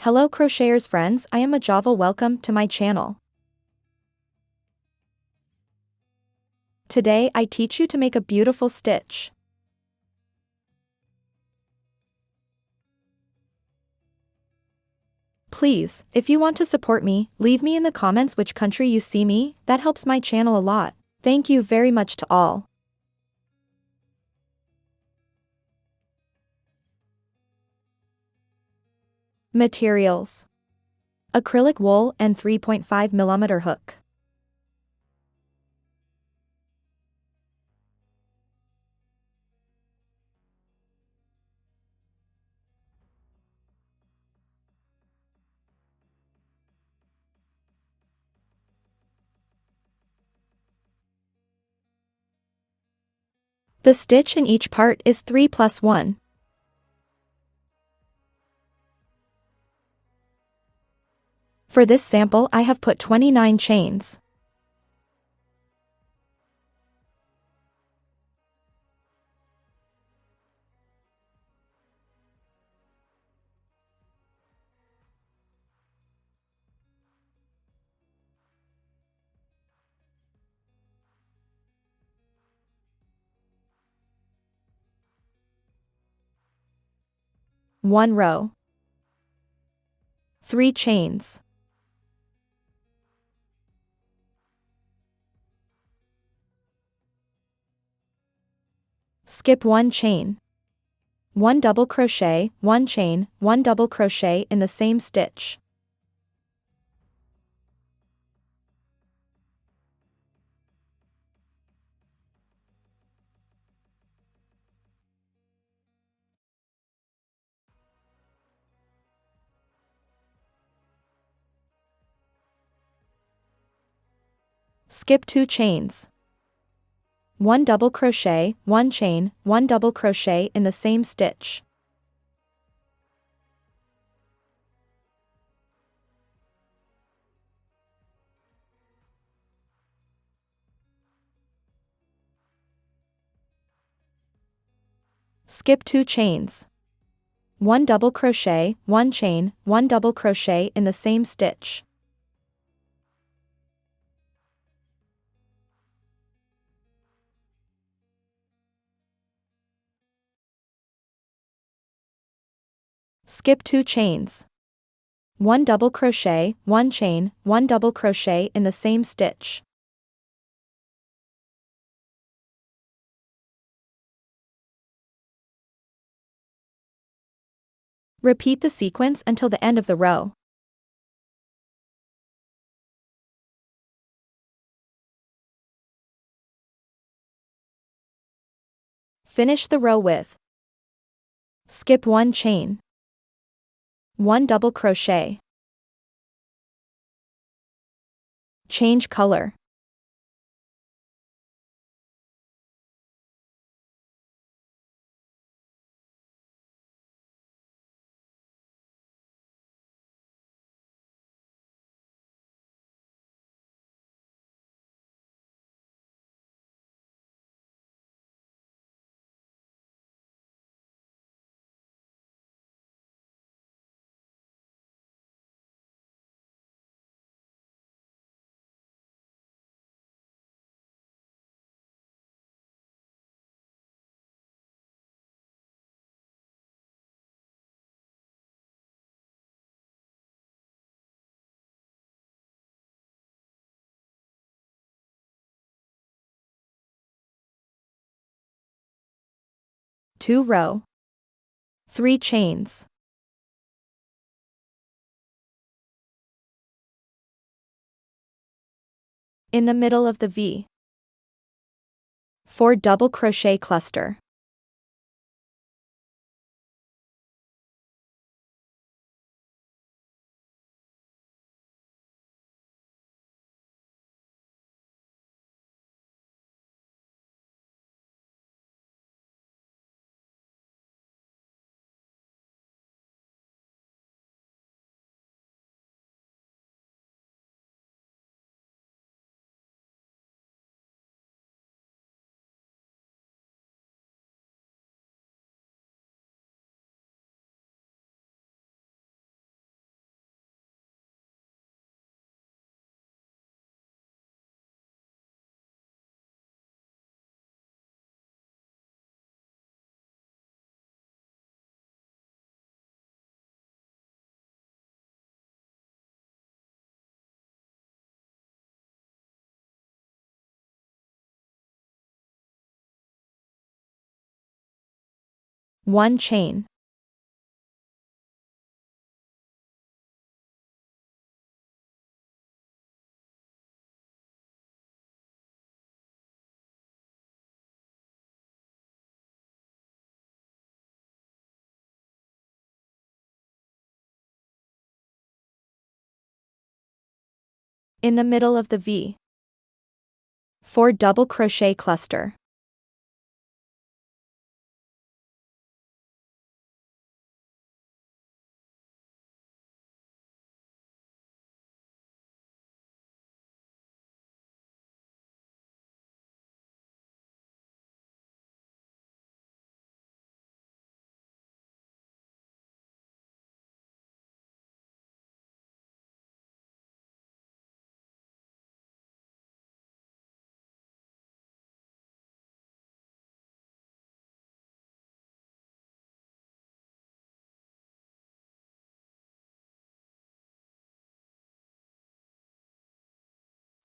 Hello crocheters friends, I am Ajava. Welcome to my channel. Today I teach you to make a beautiful stitch. Please, if you want to support me, leave me in the comments which country you see me, that helps my channel a lot. Thank you very much to all. Materials: acrylic wool and 3.5mm hook. The stitch in each part is 3 plus 1. For this sample I have put 29 chains. One row. 3 chains. Skip 1 chain. 1 double crochet, 1 chain, 1 double crochet in the same stitch. Skip 2 chains. 1 double crochet, 1 chain, 1 double crochet in the same stitch. Skip 2 chains. 1 double crochet, 1 chain, 1 double crochet in the same stitch. Skip 2 chains. 1 double crochet, 1 chain, 1 double crochet in the same stitch. Repeat the sequence until the end of the row. Finish the row with: skip 1 chain, 1 double crochet. Change color. Two row. 3 chains. In the middle of the V. 4 double crochet cluster. 1 chain. In the middle of the V. 4 double crochet cluster.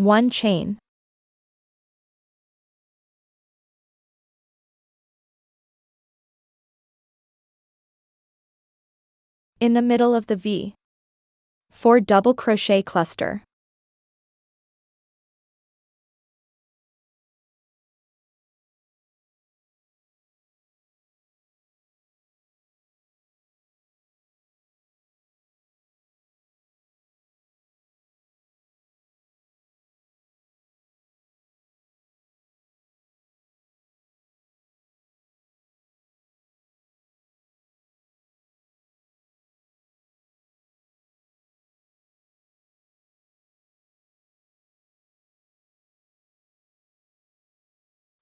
One chain. In the middle of the V. 4 double crochet cluster.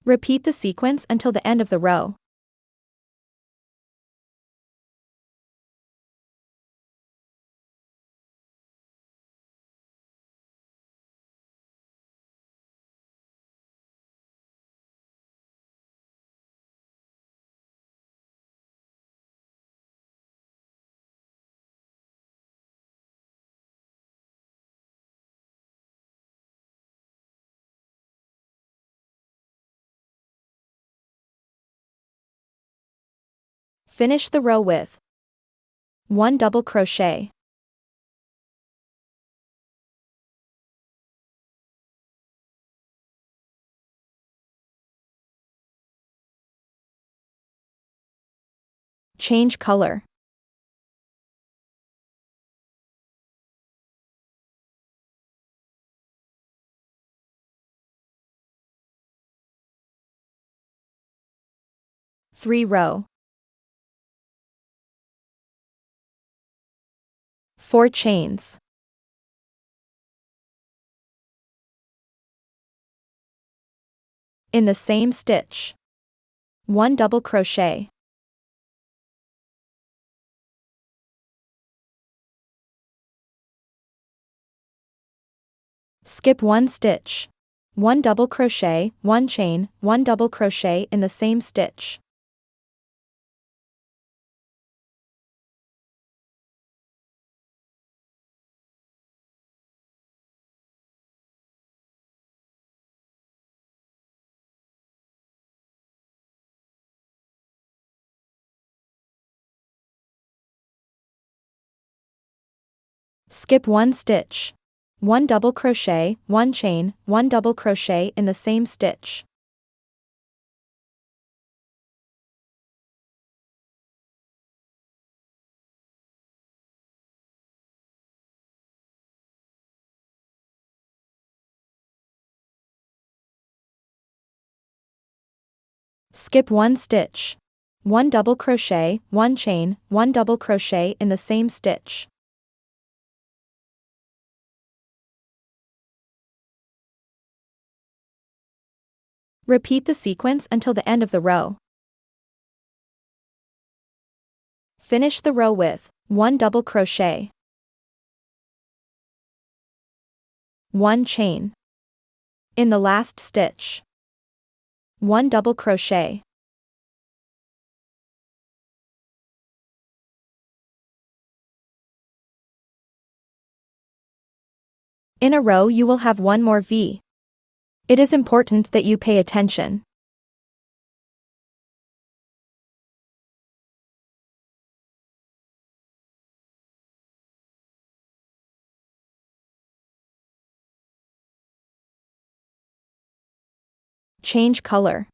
Repeat the sequence until the end of the row. Finish the row with 1 double crochet. Change color. Three row. 4 chains. In the same stitch. 1 double crochet. Skip 1 stitch. 1 double crochet, 1 chain, 1 double crochet in the same stitch. Skip 1 stitch. 1 double crochet, 1 chain, 1 double crochet in the same stitch. Skip 1 stitch. 1 double crochet, 1 chain, 1 double crochet in the same stitch. Repeat the sequence until the end of the row. Finish the row with 1 double crochet, 1 chain. In the last stitch, 1 double crochet. In a row you will have one more V. It is important that you pay attention. Change color.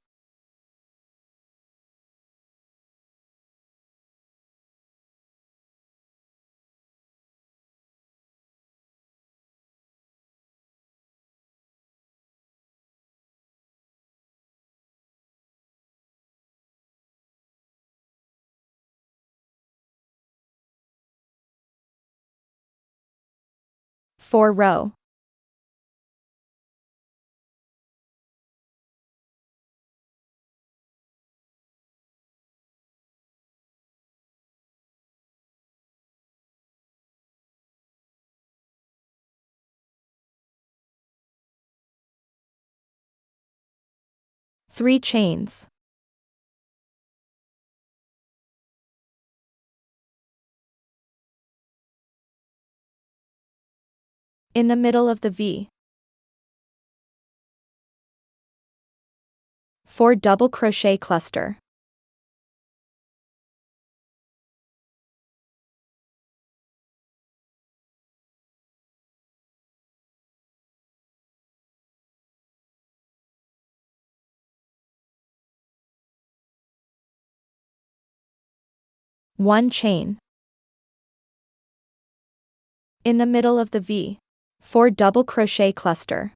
Four row. Three chains. In the middle of the V. 4 double crochet cluster. One chain. In the middle of the V. 4 double crochet cluster.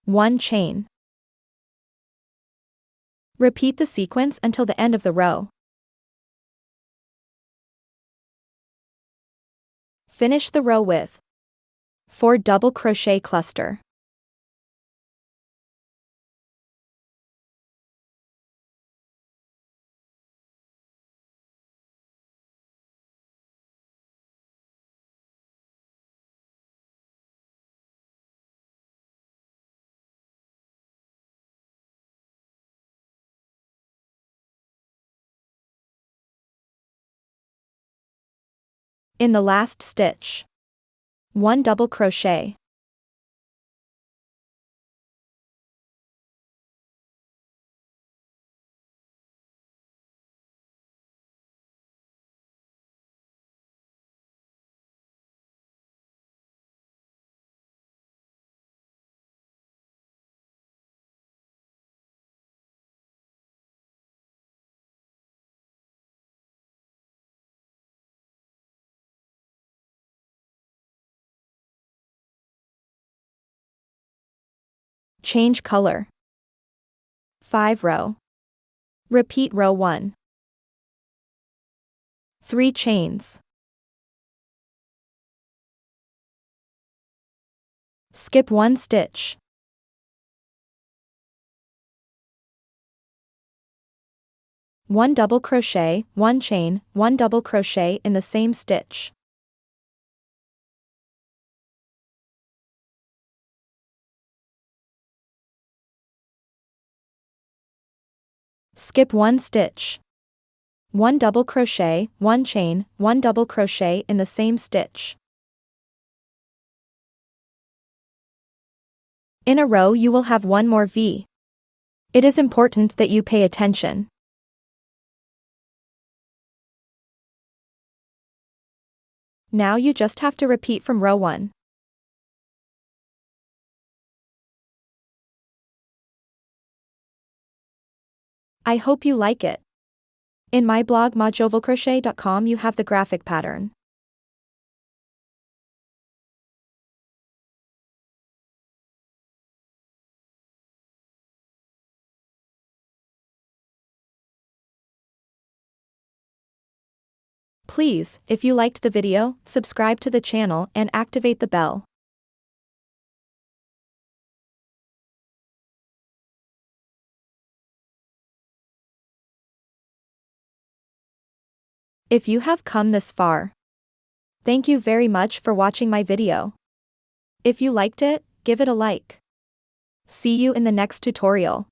One chain. Repeat the sequence until the end of the row. Finish the row with 4 double crochet cluster. In the last stitch, 1 double crochet. Change color. 5 row. Repeat row 1. 3 chains. Skip 1 stitch. One double crochet, 1 chain, 1 double crochet in the same stitch. Skip 1 stitch. 1 double crochet, 1 chain, 1 double crochet in the same stitch. In a row you will have one more V. It is important that you pay attention. Now you just have to repeat from row 1. I hope you like it. In my blog majovelcrochet.com you have the graphic pattern. Please, if you liked the video, subscribe to the channel and activate the bell. If you have come this far, thank you very much for watching my video. If you liked it, give it a like. See you in the next tutorial.